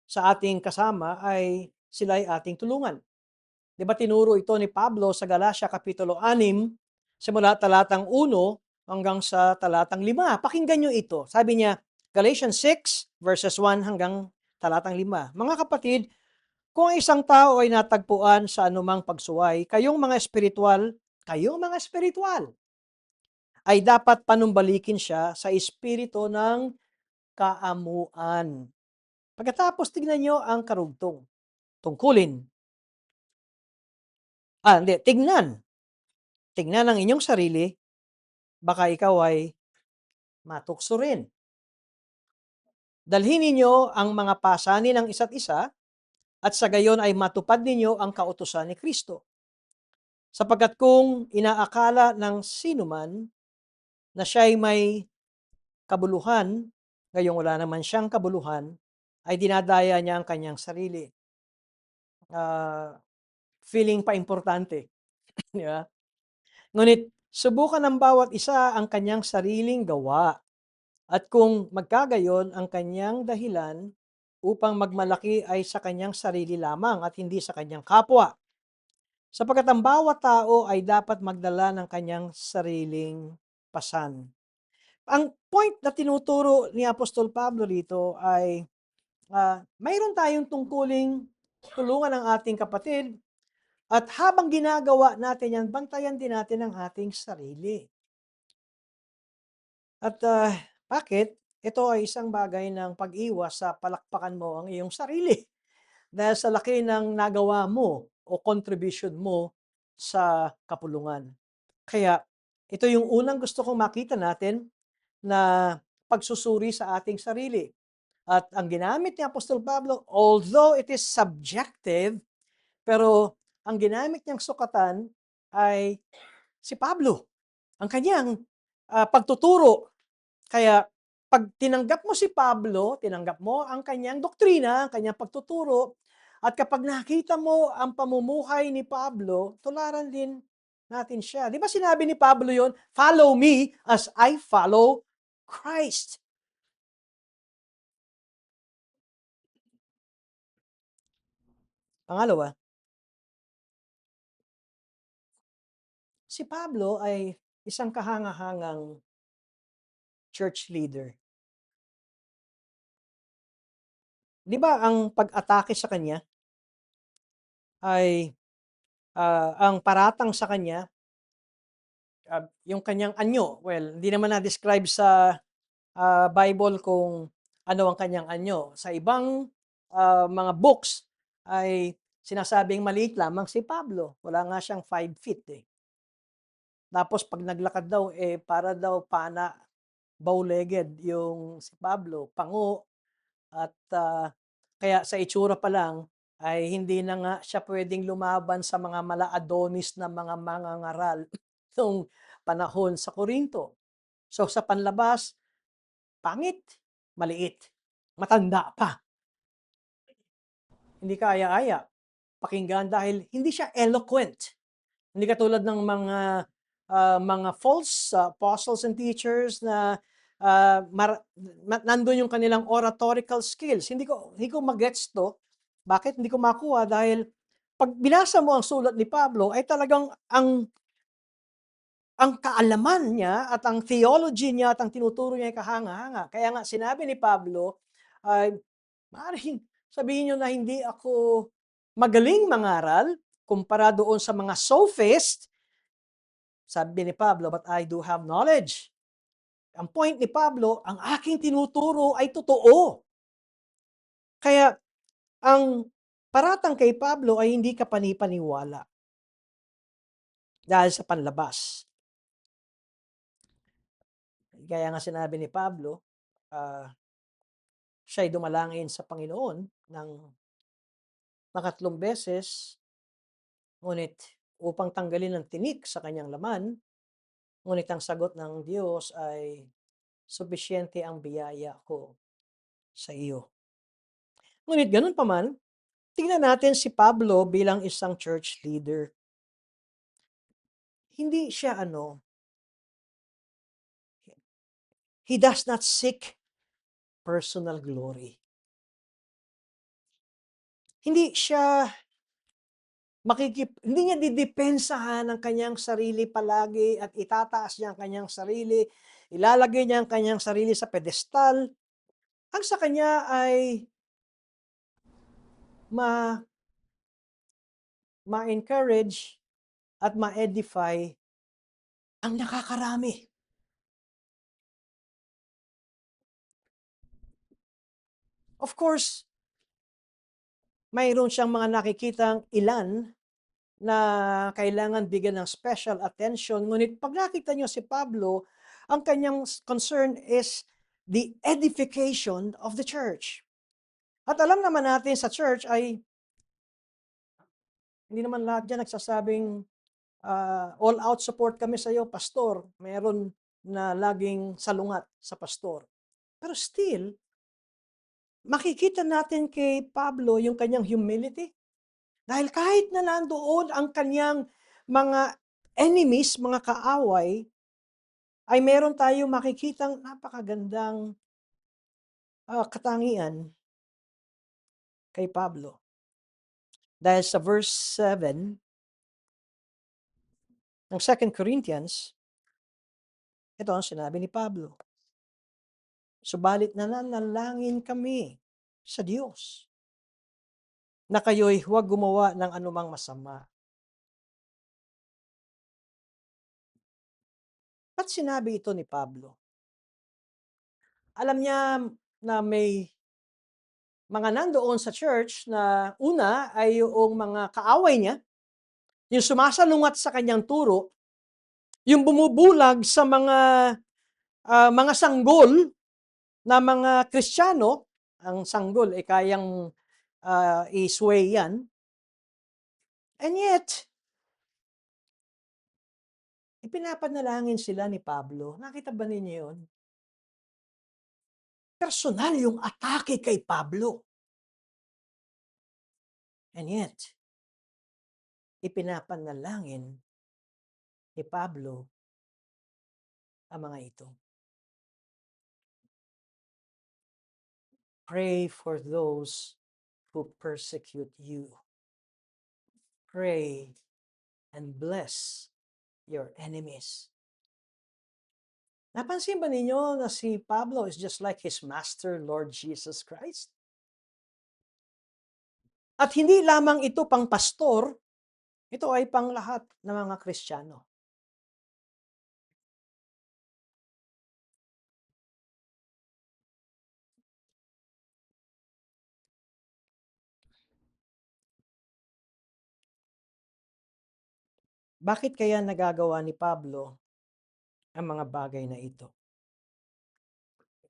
Speaker 1: sa ating kasama ay sila ay ating tulungan. 'Di ba tinuro ito ni Pablo sa Galatia Kapitulo 6, simula talatang 1 hanggang sa talatang 5. Pakinggan niyo ito. Sabi niya, Galatians 6 verses 1 hanggang talatang 5. Mga kapatid, kung ang isang tao ay natagpuan sa anumang pagsuway, kayong mga espiritual, ay dapat panumbalikin siya sa espiritu ng kaamuan. Pagkatapos tignan niyo ang karugtong. Tungkulin. Hindi, tignan. Tignan ang inyong sarili, baka ikaw ay matukso rin. Dalhin ninyo ang mga pasanin ng isa't isa at sa gayon ay matupad ninyo ang kautusan ni Kristo. Sapagkat kung inaakala ng sinuman na siya'y may kabuluhan, ngayong wala naman siyang kabuluhan, ay dinadaya niya ang kanyang sarili. Feeling pa importante, di ba? Ngunit subukan ng bawat isa ang kanyang sariling gawa. At kung magkagayon ang kanyang dahilan upang magmalaki ay sa kanyang sarili lamang at hindi sa kanyang kapwa. Sapagkat ang bawat tao ay dapat magdala ng kanyang sariling pasan. Ang point na tinuturo ni Apostol Pablo dito ay mayroon tayong tungkuling tulungan ang ating kapatid at habang ginagawa natin yan, bantayan din natin ang ating sarili. At bakit? Ito ay isang bagay ng pag-iwas sa palakpakan mo ang iyong sarili. Dahil sa laki ng nagawa mo o contribution mo sa kapulungan. Kaya ito yung unang gusto kong makita natin na pagsusuri sa ating sarili. At ang ginamit ni Apostol Pablo, although it is subjective, pero ang ginamit niyang sukatan ay si Pablo. Ang kanyang pagtuturo. Kaya pag tinanggap mo si Pablo, tinanggap mo ang kanyang doktrina, ang kanyang pagtuturo, at kapag nakita mo ang pamumuhay ni Pablo, tularan din natin siya. Di ba sinabi ni Pablo yon? Follow me as I follow Christ. Pangalawa, si Pablo ay isang kahangahangang church leader. Di ba ang pag-atake sa kanya ay ang paratang sa kanya, yung kanyang anyo. Well, hindi naman na-describe sa Bible kung ano ang kanyang anyo. Sa ibang mga books ay sinasabing maliit lamang si Pablo. Wala nga siyang 5 feet eh. Tapos pag naglakad daw, para daw pana, bow-legged yung si Pablo, pango, at kaya sa itsura pa lang, ay hindi na nga siya pwedeng lumaban sa mga mala-Adonis na mga mangangaral noong panahon sa Korinto. So sa panlabas, pangit, maliit, matanda pa. Hindi kaaya-aya pakinggan dahil hindi siya eloquent. Hindi katulad ng mga false apostles and teachers na nandun yung kanilang oratorical skills. Hindi ko magets to. Bakit? Hindi ko makuha dahil pag binasa mo ang sulat ni Pablo ay talagang ang kaalaman niya at ang theology niya at ang tinuturo niya ay kahanga-hanga. Kaya nga sinabi ni Pablo ay maaaring sabihin niyo na hindi ako magaling mangaral kumpara doon sa mga sophist. Sabi ni Pablo, but I do have knowledge. Ang point ni Pablo, ang aking tinuturo ay totoo. Kaya ang paratang kay Pablo ay hindi ka panipaniwala dahil sa panlabas. Kaya nga sinabi ni Pablo, siya'y dumalangin sa Panginoon ng pangatlong beses, ngunit upang tanggalin ang tinik sa kanyang laman, ngunit ang sagot ng Diyos ay, supisyente ang biyaya ko sa iyo. Ngunit ganun pa man, tingnan natin si Pablo bilang isang church leader. Hindi siya he does not seek personal glory. Hindi siya hindi niya didepensahan ang kanyang sarili palagi at itataas niya ang kanyang sarili, ilalagay niya ang kanyang sarili sa pedestal. Ang sa kanya ay ma ma-encourage at ma-edify ang nakakarami. Of course, mayroon siyang mga nakikitang ilan na kailangan bigyan ng special attention. Ngunit pag nakita niyo si Pablo, ang kanyang concern is the edification of the church. At alam naman natin sa church ay hindi naman lahat dyan nagsasabing all out support kami sa iyo, pastor. Meron na laging salungat sa pastor. Pero still, makikita natin kay Pablo yung kanyang humility. Dahil kahit na nandoon ang kanyang mga enemies, mga kaaway, ay meron tayong makikitang napakagandang katangian kay Pablo. Dahil sa verse 7 ng 2 Corinthians, ito ang sinabi ni Pablo. Subalit nananalangin kami sa Diyos na kayo'y huwag gumawa ng anumang masama. Ba't sinabi ito ni Pablo? Alam niya na may mga nandoon sa church na una ay yung mga kaaway niya, yung sumasalungat sa kanyang turo, yung bumubulag sa mga sanggol na mga Kristiyano, ang sanggol ay kayang i-sway yan. And yet, ipinapanalangin sila ni Pablo. Nakita ba ninyo yun? Personal yung atake kay Pablo. And yet, ipinapanalangin ni Pablo ang mga ito. Pray for those who persecute you. Pray and bless your enemies. Napansin ba ninyo na si Pablo is just like his master, Lord Jesus Christ? At hindi lamang ito pang pastor, ito ay pang lahat ng mga Kristiyano. Bakit kaya nagagawa ni Pablo ang mga bagay na ito?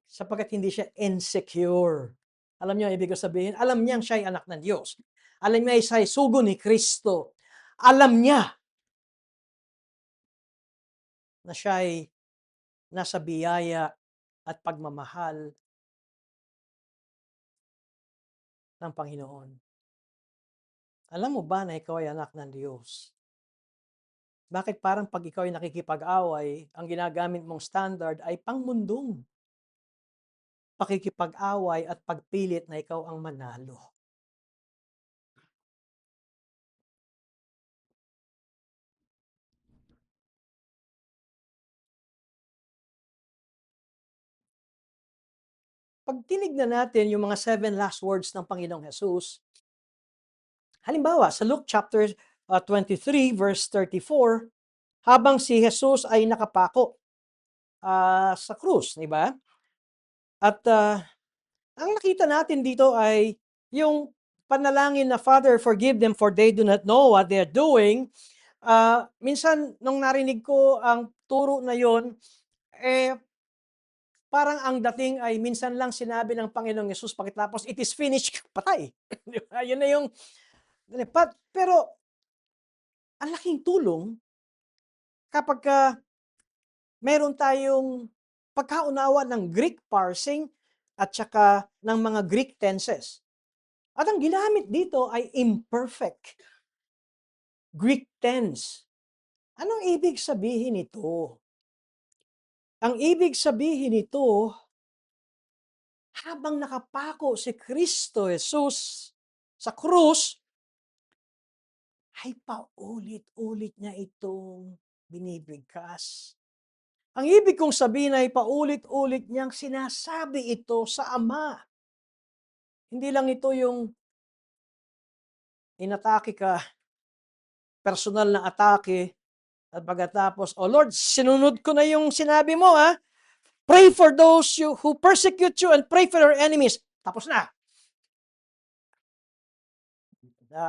Speaker 1: Sapagkat hindi siya insecure. Alam niyo ang ibig sabihin? Alam niyang siya ay anak ng Diyos. Alam niya siya ay sugo ni Kristo. Alam niya na siya ay nasa biyaya at pagmamahal ng Panginoon. Alam mo ba na ikaw ay anak ng Diyos? Bakit parang pag ikaw ay nakikipag-away, ang ginagamit mong standard ay pangmundong pakikipag-away at pagpilit na ikaw ang manalo? Pag tinignan natin yung mga 7 last words ng Panginoong Hesus, halimbawa sa Luke chapter 23 verse 34, habang si Jesus ay nakapako sa krus, di ba? At ang nakita natin dito ay yung panalangin na, Father, forgive them for they do not know what they're doing. Minsan, nung narinig ko ang turo na yon, parang ang dating ay minsan lang sinabi ng Panginoong Yesus pagkatapos, it is finished, patay. Di ba? Yun na yung, pero ang laking tulong kapag meron tayong pagkaunawa ng Greek parsing at saka ng mga Greek tenses. At ang ginamit dito ay imperfect, Greek tense. Anong ibig sabihin nito? Ang ibig sabihin nito, habang nakapako si Kristo Jesus sa krus, ay paulit-ulit niya itong binibigkas. Ang ibig kong sabihin ay paulit-ulit niyang sinasabi ito sa Ama. Hindi lang ito yung inatake ka, personal na atake, at pagkatapos, "Oh Lord, sinunod ko na yung sinabi mo ha. Pray for those who persecute you and pray for your enemies." Tapos na.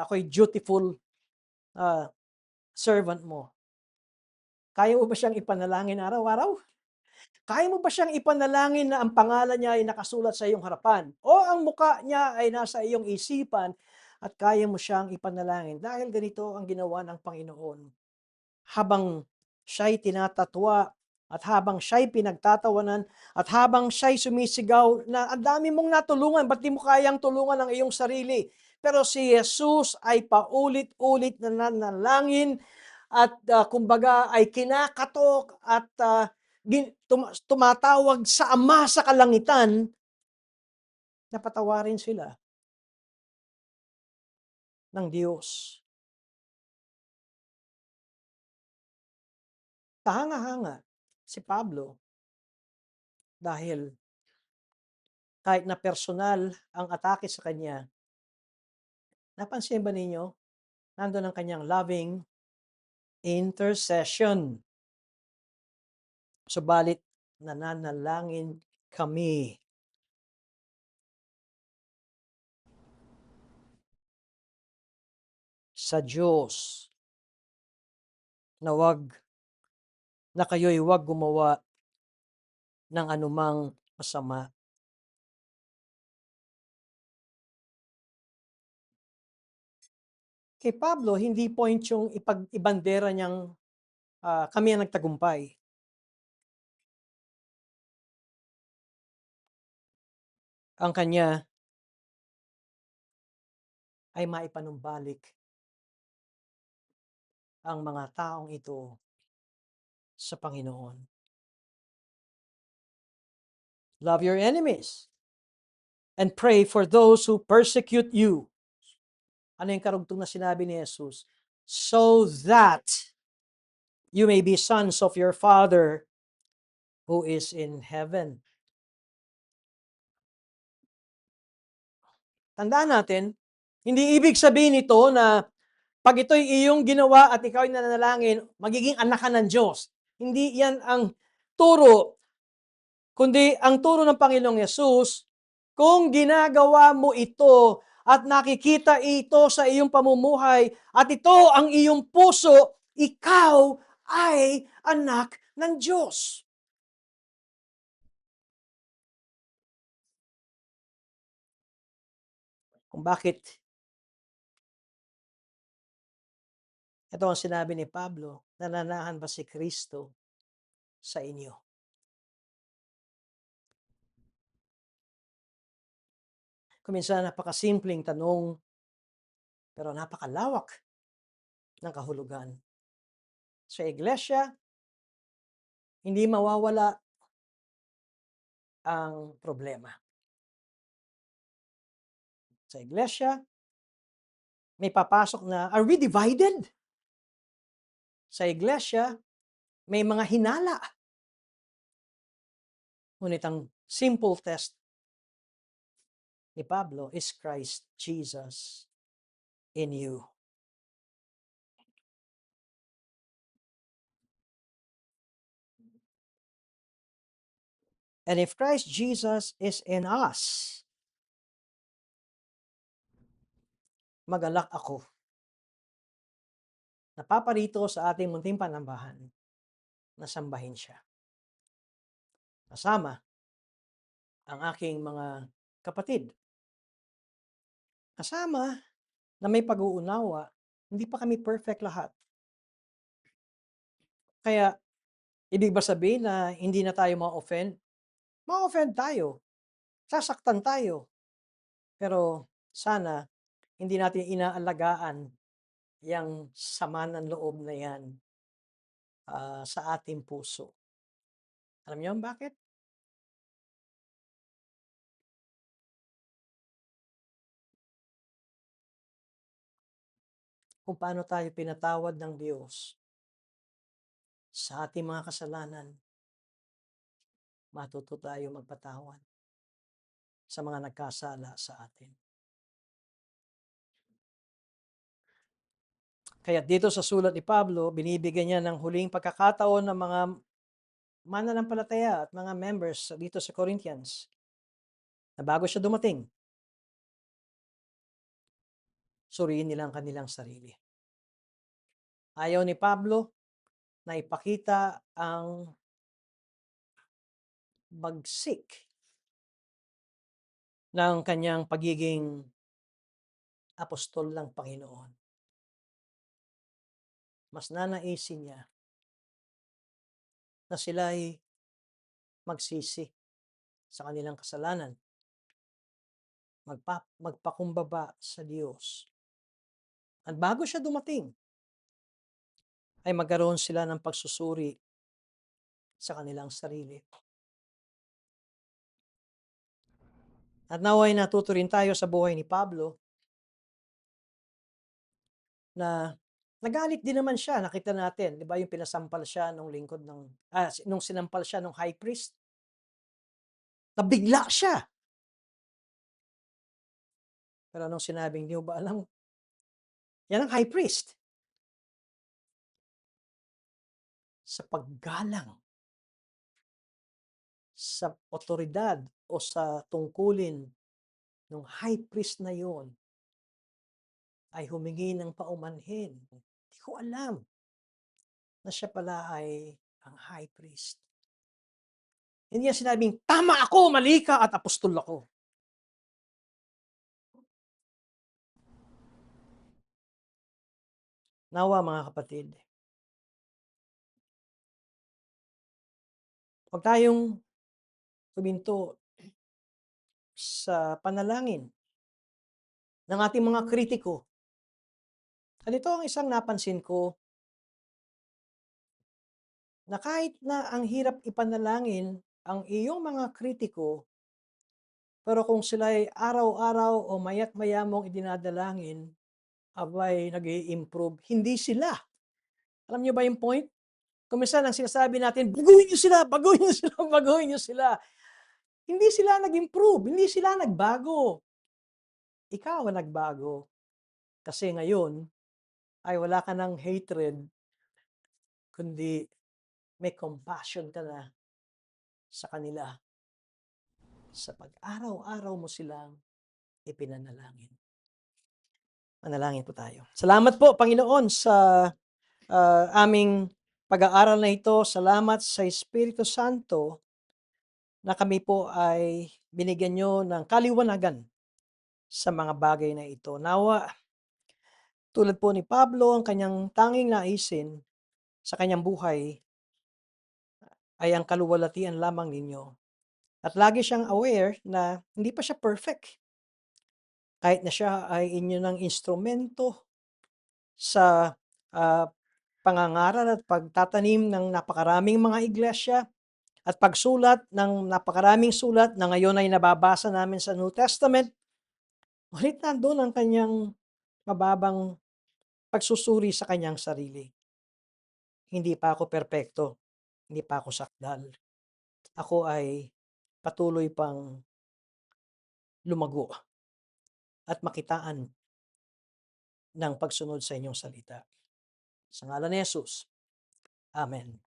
Speaker 1: Ako'y dutiful servant mo. Kaya mo ba siyang ipanalangin araw-araw? Kaya mo ba siyang ipanalangin na ang pangalan niya ay nakasulat sa iyong harapan? O ang muka niya ay nasa iyong isipan at kaya mo siyang ipanalangin? Dahil ganito ang ginawa ng Panginoon. Habang siya'y tinatatwa at habang siya'y pinagtatawanan at habang siya'y sumisigaw na ang dami mong natulungan, ba't di mo kayang tulungan ang iyong sarili? Pero si Jesus ay paulit-ulit na nanalangin at kumbaga ay kinakatok at tumatawag sa Ama sa kalangitan na patawarin sila ng Diyos. Kahanga-hanga si Pablo dahil kahit na personal ang atake sa kanya, napansin ba ninyo? Nandun ang kanyang loving intercession. Subalit, nananalangin kami sa Diyos na kayo'y huwag gumawa ng anumang masama. Kay Pablo, hindi point yung ibandera niyang kami ang nagtagumpay. Ang kanya ay maipanumbalik ang mga taong ito sa Panginoon. Love your enemies and pray for those who persecute you. Ano yung karugtong na sinabi ni Jesus? So that you may be sons of your Father who is in heaven. Tandaan natin, hindi ibig sabihin ito na pag ito'y iyong ginawa at ikaw ay nananalangin, magiging anak ka ng Diyos. Hindi yan ang turo, kundi ang turo ng Panginoong Yesus, kung ginagawa mo ito at nakikita ito sa iyong pamumuhay at ito ang iyong puso, ikaw ay anak ng Diyos. Kung bakit ito ang sinabi ni Pablo, nananahan ba si Kristo sa inyo? Kuminsan napakasimpleng tanong, pero napakalawak ng kahulugan. Sa iglesia, hindi mawawala ang problema. Sa iglesia, may papasok na, are we divided? Sa iglesia, may mga hinala. Ngunit ang simple test ni Pablo is Christ Jesus in you. And if Christ Jesus is in us, magalak ako. Napaparito sa ating munting panambahan na sambahin siya. Kasama ang aking mga kapatid. Kasama na may pag-uunawa, hindi pa kami perfect lahat. Kaya, ibig ba sabihin na hindi na tayo ma-offend? Ma-offend tayo. Sasaktan tayo. Pero, Sana hindi natin inaalagaan yang sama ng loob na yan, sa ating puso. Alam niyo kung bakit? Kung paano tayo pinatawad ng Diyos sa ating mga kasalanan, matuto tayo magpatawad sa mga nagkasala sa atin. Kaya dito sa sulat ni Pablo, binibigyan niya ng huling pagkakataon ng mga mananampalataya at mga members dito sa Corinthians na bago siya dumating, suriin nila ang kanilang sarili. Ayaw ni Pablo na ipakita ang bagsik ng kanyang pagiging apostol ng Panginoon. Mas nanaisin niya na sila ay magsisi sa kanilang kasalanan, magpakumbaba sa Diyos. At bago siya dumating, ay magkaroon sila ng pagsusuri sa kanilang sarili. At naway natuto rin tayo sa buhay ni Pablo na nagalit din naman siya, nakita natin, 'di ba, yung pinasampal siya nung lingkod ng nung sinampal siya nung high priest, nabigla siya. Pero anong sinabing, "Di mo ba alam, yan ang high priest." Sa paggalang sa otoridad o sa tungkulin ng high priest na yon, ay humingi ng paumanhin. Di ko alam na siya pala ay ang high priest. Hindi niya sinabing, "Tama ako, mali ka at apostol ako." Nawa mga kapatid, huwag tayong huminto sa panalangin ng ating mga kritiko. Ganito ang isang napansin ko, na kahit na ang hirap ipanalangin ang iyong mga kritiko, pero kung sila ay araw-araw o maya't maya mong idinadalangin, abay nag improve hindi sila. Alam niyo ba yung point? Kung minsan ang sinasabi natin, "Baguhin niyo sila, baguhin niyo sila, baguhin niyo sila." Hindi sila nag-improve, hindi sila nagbago. Ikaw ang nagbago. Kasi ngayon ay wala ka ng hatred, kundi may compassion ka na sa kanila sa pag-araw-araw mo silang ipinanalangin. Manalangin po tayo. Salamat po, Panginoon, sa aming pag-aaral na ito. Salamat sa Espiritu Santo na kami po ay binigyan nyo ng kaliwanagan sa mga bagay na ito. Nawa, tulad po ni Pablo, ang kanyang tanging naisin sa kanyang buhay ay ang kaluwalhatian lamang ninyo. At lagi siyang aware na hindi pa siya perfect. Kahit na siya ay inyo ng instrumento sa ah, pangangaral at pagtatanim ng napakaraming mga iglesia at pagsulat ng napakaraming sulat na ngayon ay nababasa namin sa New Testament, ngunit nandun ang kanyang mababang pagsusuri sa kanyang sarili. Hindi pa ako perpekto, hindi pa ako sakdal. Ako ay patuloy pang lumago at makitaan ng pagsunod sa inyong salita. Sa ngalan ni Jesus, Amen.